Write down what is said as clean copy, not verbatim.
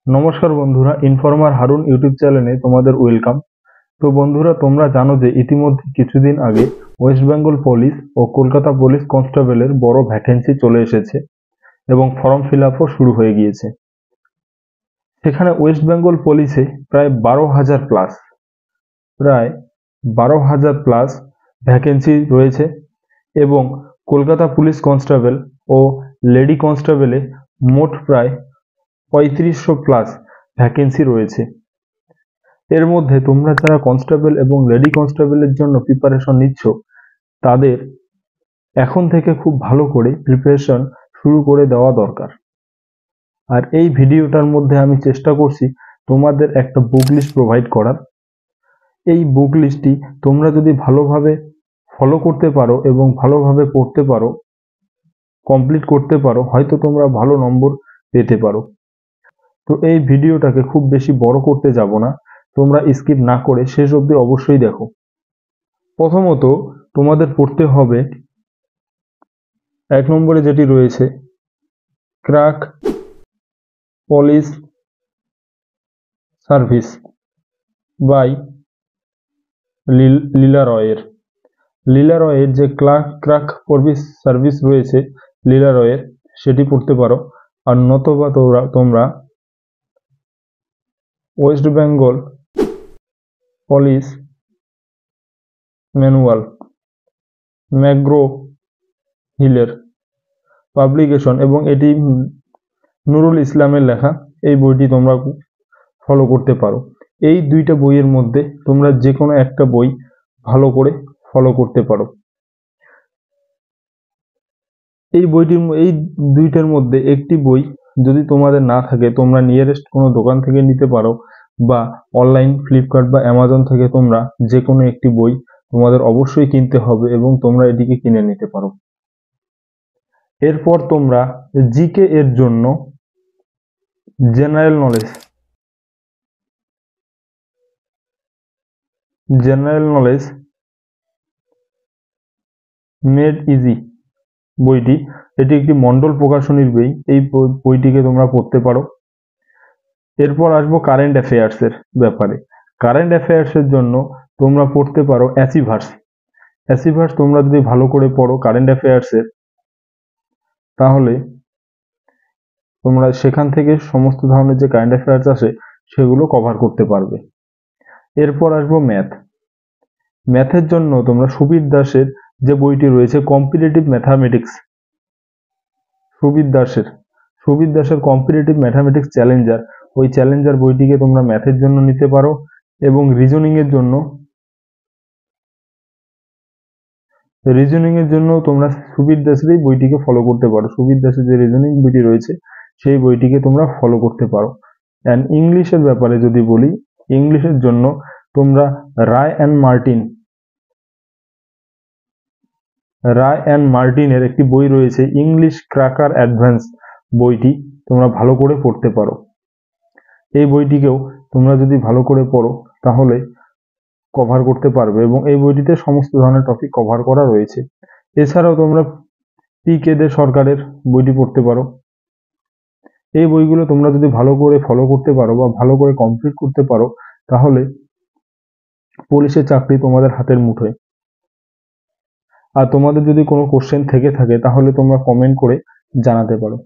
নমস্কার বন্ধুরা, informer Harun YouTube চ্যানেলে তোমাদের ওয়েলকাম। তো বন্ধুরা, তোমরা জানো যে ইতিমধ্যে কিছুদিন আগে ওয়েস্ট বেঙ্গল পুলিশ ও কলকাতা পুলিশ কনস্টেবলের বড় ভ্যাকেন্সি চলে এসেছে এবং ফর্ম ফিল আপও শুরু হয়ে গিয়েছে। সেখানে ওয়েস্ট বেঙ্গল পুলিশে প্রায় 12,000 প্লাস ভ্যাকেন্সি রয়েছে এবং কলকাতা পুলিশ কনস্টেবল ও লেডি কনস্টেবলে মোট প্রায় 3500 প্লাস ভ্যাকেন্সি রয়েছে। এর মধ্যে তোমরা যারা কনস্টেবল এবং লেডি কনস্টেবলের জন্য প্রিপারেশন নিচ্ছ, তাদের এখন থেকে খুব ভালো করে প্রিপারেশন শুরু করে দেওয়া দরকার। আর এই ভিডিওটার মধ্যে আমি চেষ্টা করছি তোমাদের একটা বুক লিস্ট প্রোভাইড করার। এই বুক লিস্টটি তোমরা যদি ভালোভাবে ফলো করতে পারো এবং ভালোভাবে পড়তে পারো, কমপ্লিট করতে পারো, হয়তো তোমরা ভালো নম্বর পেতে পারো। তো এই ভিডিওটাকে খুব বেশি বড় করতে যাব না, তোমরা স্কিপ না করে শেষ অবধি অবশ্যই দেখো। প্রথমত তোমাদের পড়তে হবে 1 নম্বরে যেটি রয়েছে ক্র্যাক পুলিশ সার্ভিস বাই লীলা রয়ের যে ক্র্যাক পুলিশ সার্ভিস রয়েছে লীলা রয়ের, সেটি পড়তে পারো। আর নতুবা তোমরা West Bengal police manual McGraw হিলের পাবলিকেশন, এবং এটি নুরুল ইসলামের লেখা, এই বইটি তোমরা ফলো করতে পারো। এই দুইটা বইয়ের মধ্যে তোমরা যে কোনো একটা বই ভালো করে ফলো করতে পারো। এই দুইটার মধ্যে একটি বই যদি তোমাদের না থাকে, তোমরা নিয়ারেস্ট কোনো দোকান থেকে নিতে পারো, বা অনলাইন ফ্লিপকার্ট বা অ্যামাজন থেকে তোমরা যে কোনো একটি বই তোমাদের অবশ্যই কিনতে হবে এবং তোমরা এটিকে কিনে নিতে পারো। এরপর তোমরা জিকে এর জন্য জেনারেল নলেজ মেড ইজি বইটি, এটি একটি মন্ডল প্রকাশনীর বই, এই বইটিকে তোমরা পড়তে পারো। এরপর আসবো কারেন্ট অ্যাফেয়ার্সের ব্যাপারে। কারেন্ট অ্যাফেয়ার্সের জন্য তোমরা পড়তে পারো অ্যাসিভার্স। তোমরা যদি ভালো করে পড়ো কারেন্ট অ্যাফেয়ার্সের, তাহলে তোমরা সেখান থেকে সমস্ত ধরনের যে কারেন্ট অ্যাফেয়ার্স আসে সেগুলো কভার করতে পারবে। এরপর আসবো ম্যাথের জন্য তোমরা সুবীর দাসের যে বইটি রয়েছে কম্পিটিটিভ ম্যাথামেটিক্স, সুবীর দাসের কম্পিটিটিভ ম্যাথামেটিক্স চ্যালেঞ্জার, ওই চ্যালেঞ্জার বইটিকে তোমরা ম্যাথের জন্য নিতে পারো। এবং রিজনিং এর জন্য তোমরা সুবীর দাসের এই বইটিকে ফলো করতে পারো। সুবীর দাসের যে রিজনিং বইটি রয়েছে সেই বইটিকে তোমরা ফলো করতে পারো। অ্যান্ড ইংলিশের ব্যাপারে যদি বলি, ইংলিশের জন্য তোমরা রায় অ্যান্ড মার্টিনের একটি বই রয়েছে ইংলিশ ক্র্যাকার অ্যাডভান্স, বইটি তোমরা ভালো করে পড়তে পারো। এই বইটিকেও তোমরা যদি ভালো করে পড়ো তাহলে কভার করতে পারবে, এবং এই বইটিতে সমস্ত ধরনের টপিক কভার করা রয়েছে। এছাড়াও তোমরা PK দে সরকারের বইটি পড়তে পারো। এই বইগুলো তোমরা যদি ভালো করে ফলো করতে পারো বা ভালো করে কমপ্লিট করতে পারো, তাহলে পুলিশের চাকরি তোমাদের হাতের মুঠোয়। আর তোমাদের যদি কোনো কোশ্চেন থেকে থাকে তাহলে তোমরা কমেন্ট করে জানাতে পারো।